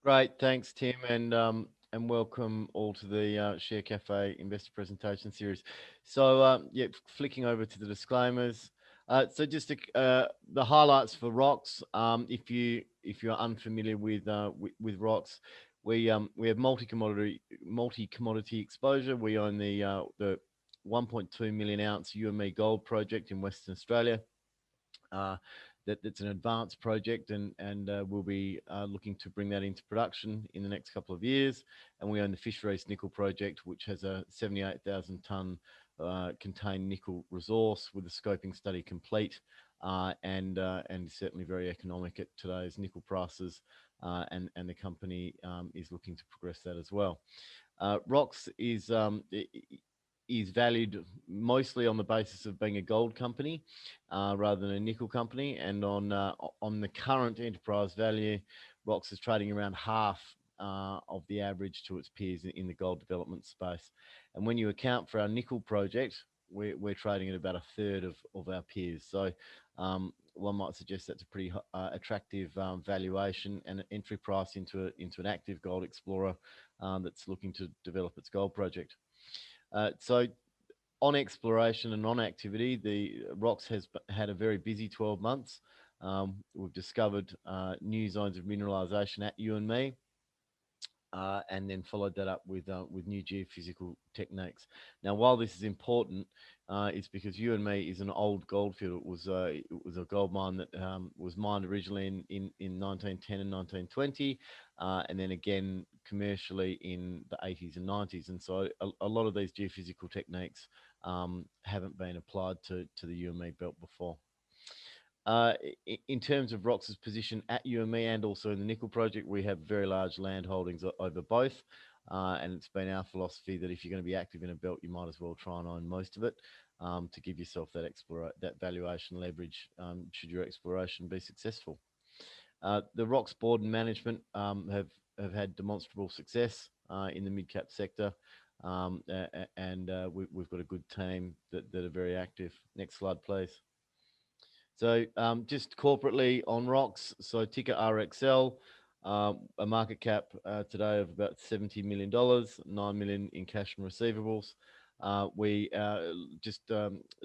Great, thanks, Tim, and welcome all to the ShareCafe Investor Presentation Series. So, yeah, flicking over to the disclaimers. So, just the highlights for Rox. If you're unfamiliar with Rox, we have multi commodity exposure. We own the 1.2 million ounce Youanmi Gold Project in Western Australia. Uh, that's an advanced project, and we'll be looking to bring that into production in the next couple of years. And we own the Fisheries Nickel Project, which has a 78,000 ton contained nickel resource with the scoping study complete, and certainly very economic at today's nickel prices. And the company is looking to progress that as well. Rox is valued mostly on the basis of being a gold company rather than a nickel company, and on the current enterprise value, Rox is trading around half of the average to its peers in the gold development space. And when you account for our nickel project, we're trading at about a third of our peers. So one might suggest that's a pretty attractive valuation and an entry price into an active gold explorer that's looking to develop its gold project. So on exploration and on activity, the Rox has had a very busy 12 months. We've discovered new zones of mineralisation at Youanmi, and then followed that up with new geophysical techniques. Now, while this is important, it's because Youanmi is an old gold field. It was a gold mine that was mined originally in 1910 and 1920, and then again commercially in the 80s and 90s. And so a lot of these geophysical techniques haven't been applied to the Youanmi belt before. In terms of Rox's position at Youanmi and also in the nickel project, we have very large land holdings over both. And it's been our philosophy that if you're going to be active in a belt, you might as well try and own most of it to give yourself that valuation leverage should your exploration be successful. The Rox board and management have had demonstrable success in the mid cap sector, and we've got a good team that are very active. Next slide, please. So just corporately on Rox, so ticker RXL, a market cap today of about $70 million, 9 million in cash and receivables. We just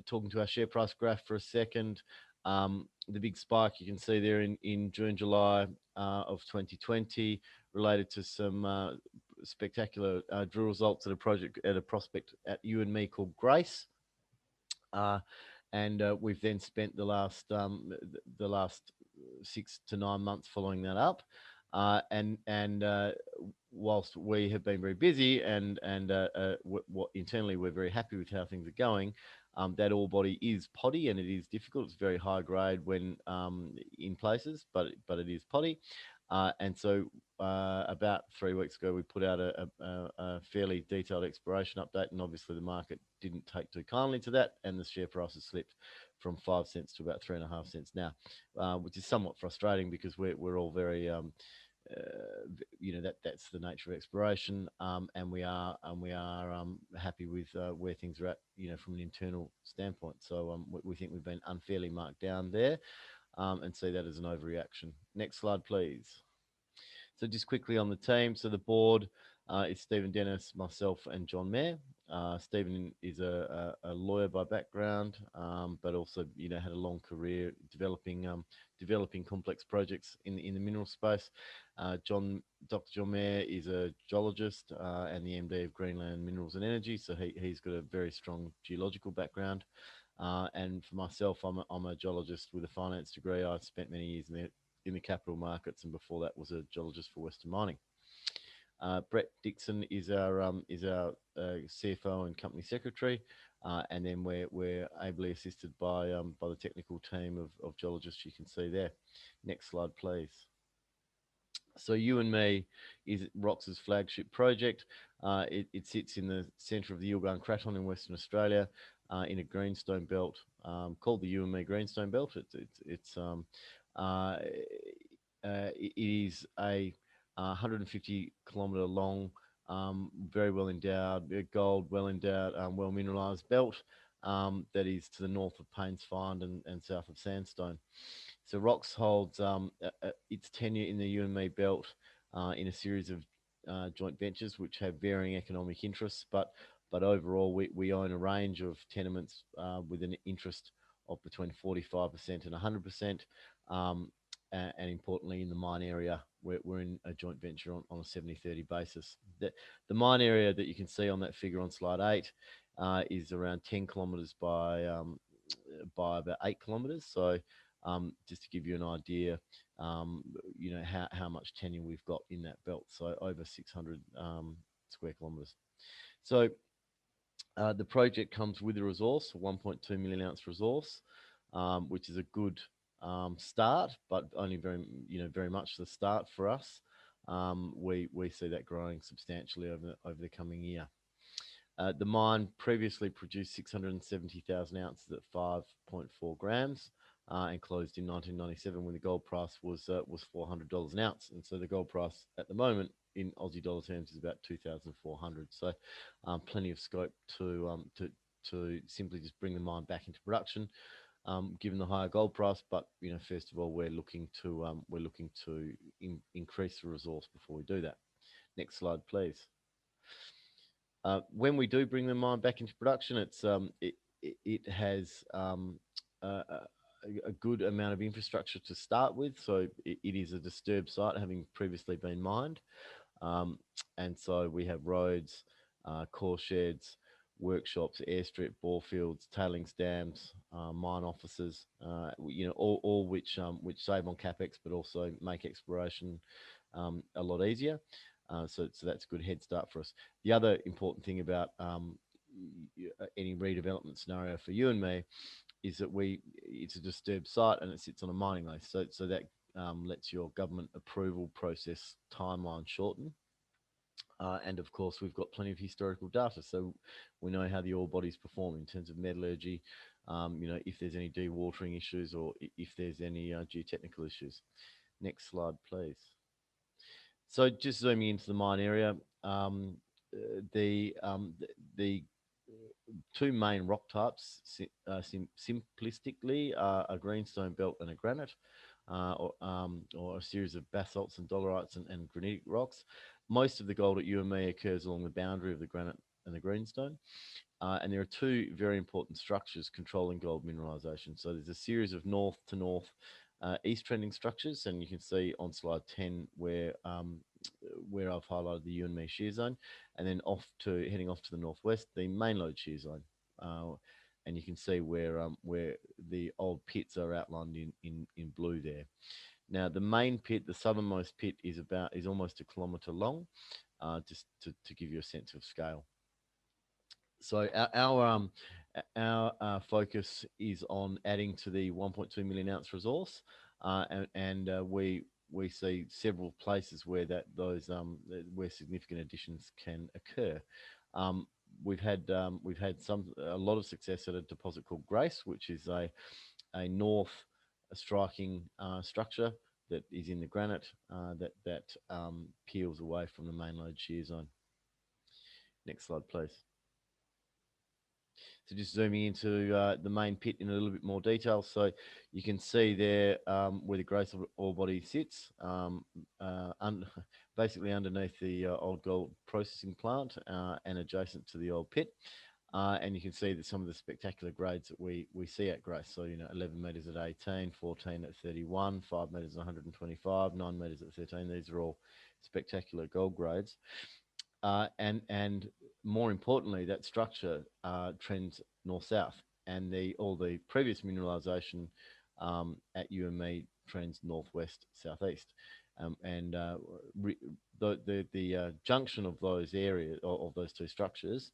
talking to our share price graph for a second. The big spike you can see there in June, July of 2020 related to some spectacular drill results at a prospect at Youanmi called Grace. And we've then spent the last 6 to 9 months following that up, and whilst we have been very busy what internally we're very happy with how things are going. That ore body is poddy and it is difficult. It's very high grade when in places, but it is poddy. And so about 3 weeks ago, we put out a fairly detailed exploration update, and obviously the market didn't take too kindly to that, and the share price has slipped from 5 cents to about 3.5 cents now, which is somewhat frustrating because we're all very that's the nature of exploration, and we are happy with where things are at, from an internal standpoint. So we think we've been unfairly marked down there, and see that as an overreaction. Next slide, please. So just quickly on the team. So the board is Stephen Dennis, myself, and John Mayer. Stephen is a lawyer by background, but also had a long career developing complex projects in the mineral space. Dr. John Mayer is a geologist and the MD of Greenland Minerals and Energy, so he's got a very strong geological background. And for myself, I'm a geologist with a finance degree. I spent many years in the capital markets, and before that was a geologist for Western Mining. Brett Dixon is our CFO and company secretary, and then we're ably assisted by the technical team of geologists you can see there. Next slide, please. So Youanmi is Rox's flagship project. It sits in the centre of the Yilgarn Craton in Western Australia, in a greenstone belt called the Youanmi Greenstone Belt. It is a 150 kilometre long, very well endowed, gold, well endowed, well mineralised belt that is to the north of Paynes Find and south of Sandstone. So Rox holds its tenure in the Youanmi belt in a series of joint ventures which have varying economic interests, but overall we own a range of tenements with an interest of between 45% and 100%. And importantly, in the mine area, we're in a joint venture on a 70-30 basis. The mine area that you can see on that figure on slide 8 is around 10 kilometres by about 8 kilometres. So just to give you an idea, how much tenure we've got in that belt. So over 600 square kilometres. So the project comes with a resource, a 1.2 million ounce resource, which is a good start, but only very much the start for us. We see that growing substantially over the coming year. The mine previously produced 670,000 ounces at 5.4 grams and closed in 1997 when the gold price was $400 an ounce. And so the gold price at the moment in Aussie dollar terms is about 2,400. So plenty of scope to simply just bring the mine back into production, given the higher gold price. But first of all, we're looking to increase the resource before we do that. Next slide, please. When we do bring the mine back into production, it has a good amount of infrastructure to start with. So it is a disturbed site, having previously been mined, and so we have roads, core sheds, workshops, airstrip, bore fields, tailings dams, mine offices. All which save on capex, but also make exploration a lot easier. So that's a good head start for us. The other important thing about any redevelopment scenario for Youanmi is that it's a disturbed site and it sits on a mining lease. So that lets your government approval process timeline shorten. And of course, we've got plenty of historical data, so we know how the ore bodies perform in terms of metallurgy. If there's any dewatering issues or if there's any geotechnical issues. Next slide, please. So just zooming into the mine area, the two main rock types, simplistically, are a greenstone belt and a granite, or a series of basalts and dolerites and granitic rocks. Most of the gold at Youanmi occurs along the boundary of the granite and the greenstone. And there are two very important structures controlling gold mineralisation. So there's a series of north to north east trending structures, and you can see on slide 10 where I've highlighted the Youanmi shear zone, and then heading off to the northwest, the main lode shear zone. And you can see where the old pits are outlined in blue there. Now the main pit, the southernmost pit, is almost a kilometre long, just to give you a sense of scale. So our focus is on adding to the 1.2 million ounce resource, and we see several places where where significant additions can occur. We've had a lot of success at a deposit called Grace, which is a north striking structure that is in the granite that peels away from the main lode shear zone. Next slide, please. So just zooming into the main pit in a little bit more detail. So you can see there where the Grace ore body sits, basically underneath the old gold processing plant and adjacent to the old pit. And you can see that some of the spectacular grades that we see at Grace. So, 11 metres at 18, 14 at 31, 5 metres at 125, 9 metres at 13. These are all spectacular gold grades. And more importantly, that structure trends north-south, and all the previous mineralisation at Youanmi trends northwest-southeast. And the junction of those areas, of those two structures,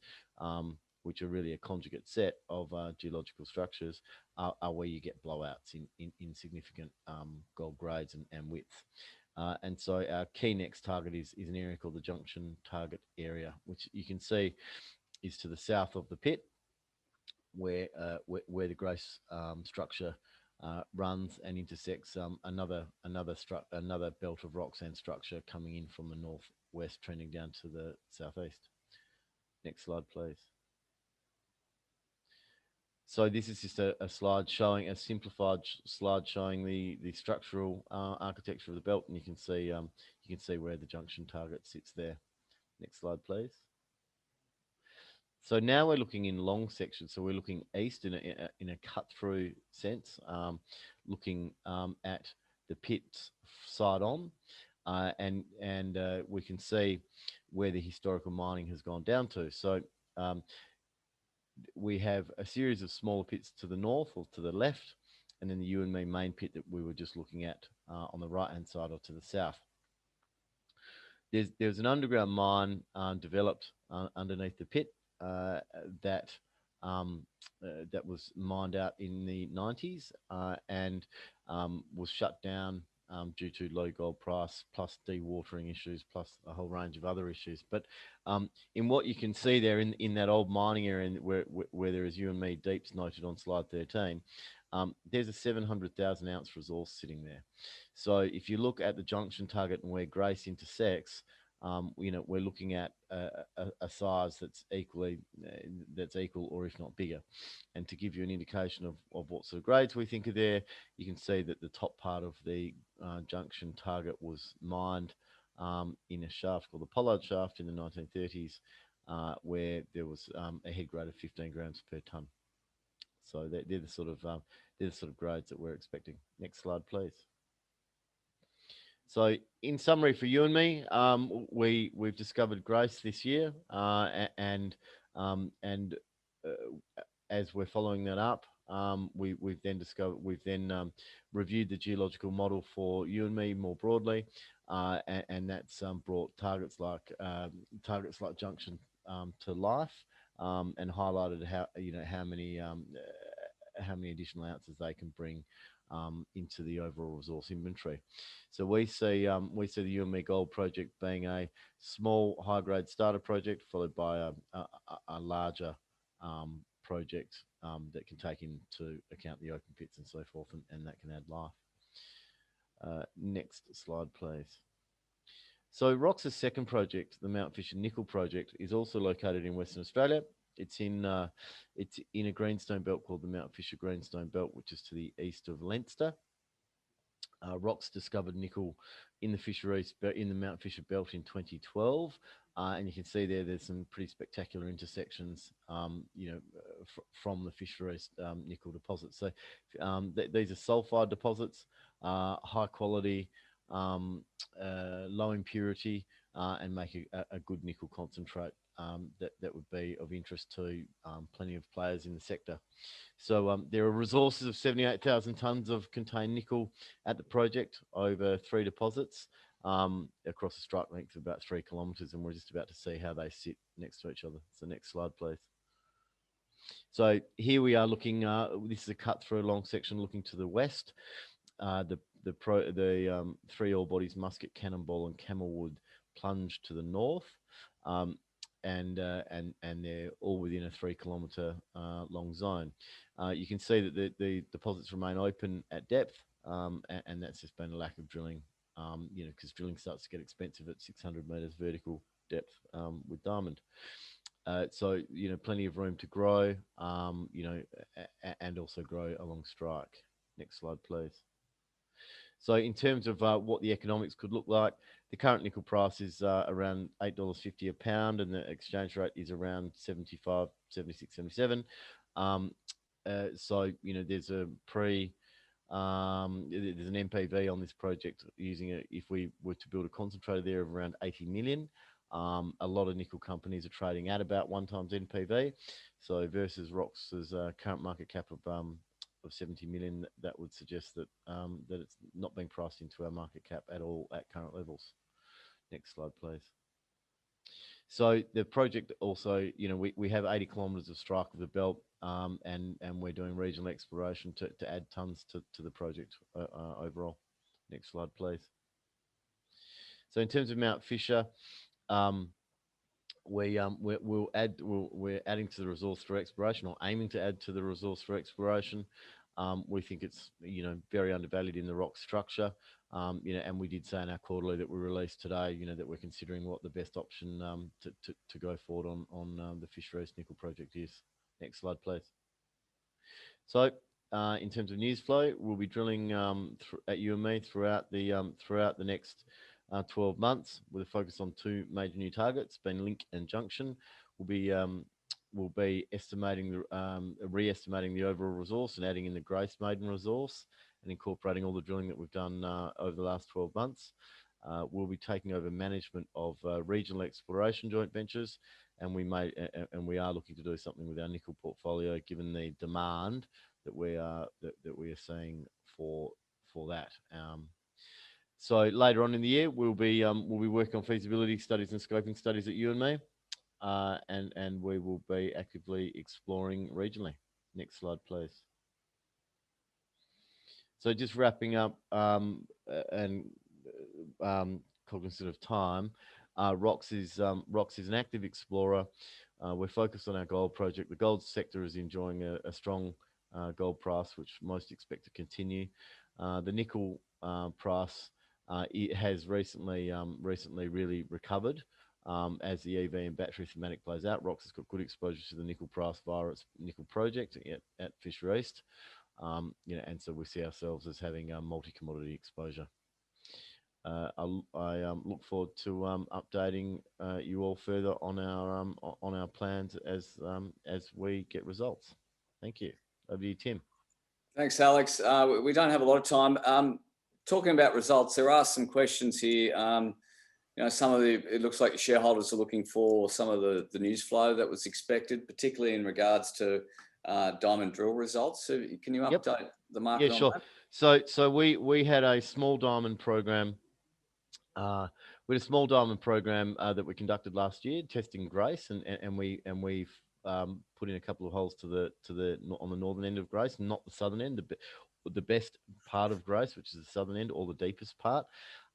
which are really a conjugate set of geological structures, are where you get blowouts in significant gold grades and width. And so our key next target is an area called the Junction Target Area, which you can see is to the south of the pit, where the Grace structure runs and intersects another belt of rock sand structure coming in from the northwest, trending down to the southeast. Next slide, please. So this is just a simplified slide showing the structural architecture of the belt, and you can you can see where the junction target sits there. Next slide, please. So now we're looking in long sections. So we're looking east in a cut-through sense, looking at the pits side on, and we can see where the historical mining has gone down to. So we have a series of smaller pits to the north or to the left, and then the Youanmi main pit that we were just looking at on the right-hand side or to the south. There's an underground mine developed underneath the pit that that was mined out in the 90s and was shut down due to low gold price, plus dewatering issues, plus a whole range of other issues. But in what you can see there in that old mining area where there is Youanmi Deeps noted on slide 13, there's a 700,000 ounce resource sitting there. So if you look at the junction target and where Grace intersects, we're looking at a size that's equal or if not bigger. And to give you an indication of what sort of grades we think are there, you can see that the top part of the junction target was mined in a shaft called the Pollard shaft in the 1930s, where there was a head grade of 15 grams per tonne. So they're the sort of grades that we're expecting. Next slide, please. So in summary for Youanmi, we've discovered Grace this year, and as we're following that up, we've then reviewed the geological model for Youanmi more broadly, and that's brought targets like junction to life, and highlighted how many additional ounces they can bring into the overall resource inventory. So we see the Youanmi Gold Project being a small, high-grade starter project, followed by a larger project that can take into account the open pits and so forth, and that can add life. Next slide, please. So Rox's second project, the Mount Fisher Nickel Project, is also located in Western Australia. It's in a greenstone belt called the Mount Fisher Greenstone Belt, which is to the east of Leinster. Rox discovered nickel in the Mount Fisher Belt in 2012, and you can see there's some pretty spectacular intersections, from the Fisher East nickel deposits. So these are sulfide deposits, high quality, low impurity, and make a good nickel concentrate that would be of interest to plenty of players in the sector. So there are resources of 78,000 tonnes of contained nickel at the project over 3 deposits across a strike length of about 3 kilometres, and we're just about to see how they sit next to each other. So next slide, please. So here we are looking. This is a cut through a long section looking to the west. The 3 ore bodies, Musket, Cannonball, and Camelwood, plunge to the north. And they're all within a 3 kilometre long zone. You can see that the deposits remain open at depth, and that's just been a lack of drilling, because drilling starts to get expensive at 600 metres vertical depth with diamond. So, plenty of room to grow, and also grow along strike. Next slide, please. So in terms of what the economics could look like, the current nickel price is around $8.50 a pound, and the exchange rate is around 75, 76, 77. So, there's a there's an NPV on this project using it. If we were to build a concentrator there of around 80 million, a lot of nickel companies are trading at about 1 times NPV. So versus Rox's current market cap of 70 million, that would suggest that that it's not being priced into our market cap at all at current levels. Next slide, please. So the project also, we have 80 kilometres of strike of the belt, and we're doing regional exploration to add tonnes to the project overall. Next slide, please. So in terms of Mount Fisher, we're adding to the resource through exploration, or aiming to add to the resource through exploration. We think it's very undervalued in the rock structure, and we did say in our quarterly that we released today, that we're considering what the best option to go forward on the Fisher East Nickel Project is. Next slide, please. So in terms of news flow, we'll be drilling at Youanmi throughout the next 12 months, with a focus on two major new targets, being Link and Junction. We'll be estimating re-estimating the overall resource and adding in the Grace Maiden resource and incorporating all the drilling that we've done over the last 12 months. We'll be taking over management of regional exploration joint ventures, and we are looking to do something with our nickel portfolio, given the demand that we are seeing for that. So later on in the year, we'll be working on feasibility studies and scoping studies at Youanmi, and we will be actively exploring regionally. Next slide, please. So just wrapping up, and cognizant of time, Rox is an active explorer. We're focused on our gold project. The gold sector is enjoying a strong gold price, which most expect to continue. The nickel price it has recently really recovered as the EV and battery thematic plays out. Rox has got good exposure to the nickel price via its nickel project at Fisher East. And so we see ourselves as having a multi-commodity exposure. I look forward to updating you all further on our plans as we get results. Thank you. Over to you, Tim. Thanks, Alex. We don't have a lot of time. Talking about results, there are some questions here. It looks like your shareholders are looking for some of the news flow that was expected, particularly in regards to diamond drill results. So can you update the market on that? So we had a small diamond program. We had a small diamond program that we conducted last year, testing Grace, and we've put in a couple of holes on the northern end of Grace, not the southern end, the best part of Grace, which is the southern end, or the deepest part.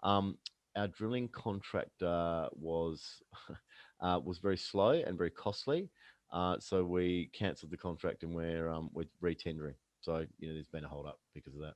Our drilling contractor was very slow and very costly, so we cancelled the contract and we're re-tendering. So there's been a hold up because of that.